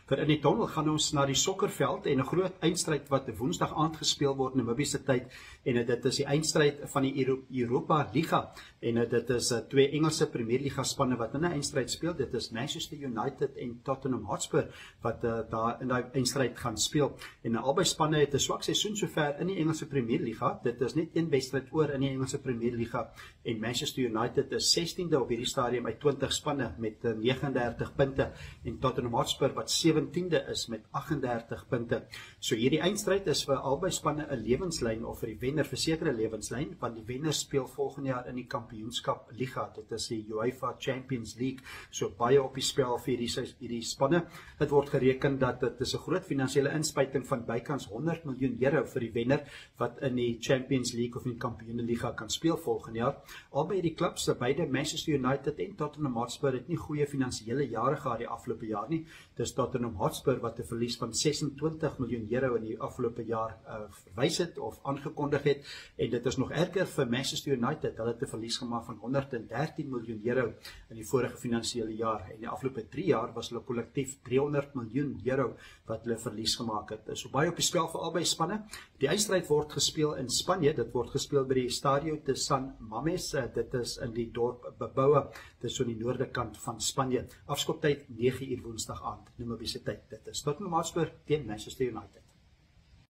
Vir in die tunnel gaan ons na die sokkerveld en 'n groot eindstryd wat Woensdag aand gespeel word in Namibiese tyd, en dit is die eindstryd van die Europa Liga, en dit is twee Engelse Premier Liga spanne wat in 'n eindstryd speel. Dit is Manchester United en Tottenham Hotspur wat daar in daai eindstryd gaan speel, en albei spanne het 'n swak seisoen sover in die Engelse Premier Liga. Dit is net een wedstryd oor in die Engelse Premier Liga, en Manchester United is 16de op hierdie stadium uit 20 spanne met 39 punte, en Tottenham Hotspur wat 17de is met 38 punte. So hierdie eindstryd is vir albei spanne 'n lewenslyn, of vir die wenner versekerde lewenslyn, want die wenner speel volgende jaar in die Kampioenskap Liga. Dit is die UEFA Champions League. So baie op die spel vir hierdie spanne. Dit word gereken dat dit is 'n groot finansiële inspuiting van bykans 100 miljoen euro vir die wenner wat in die Champions League of in die Kampioenliga kan speel volgende jaar. Albei die klubs, beide Manchester United en Tottenham Hotspur, het nie goeie finansiële jare gehad die afgelope jaar nie. Dis Tottenham Hotspur wat 'n verlies van 26 miljoen euro in die afgelope jaar verwys het of aangekondig het, en dit is nog erger vir Manchester United. Hulle het 'n verlies gemaak van 113 miljoen euro in die vorige finansiële jaar, en die afgelope 3 jaar was hulle kollektief 300 miljoen euro wat hulle verlies gemaak het. So baie op die spel vir albei spanne. Die eindstryd word gespeel in Spanje. Dit word gespeel by die Estadio de San Mamés. Dit is in die dorp Bilbao. Dit is so aan die noorde kant van Spanje. Afskoptyd 9 uur Woensdag aand, Namibiese tyd. Dit is Tottenham Hotspur teen Manchester United.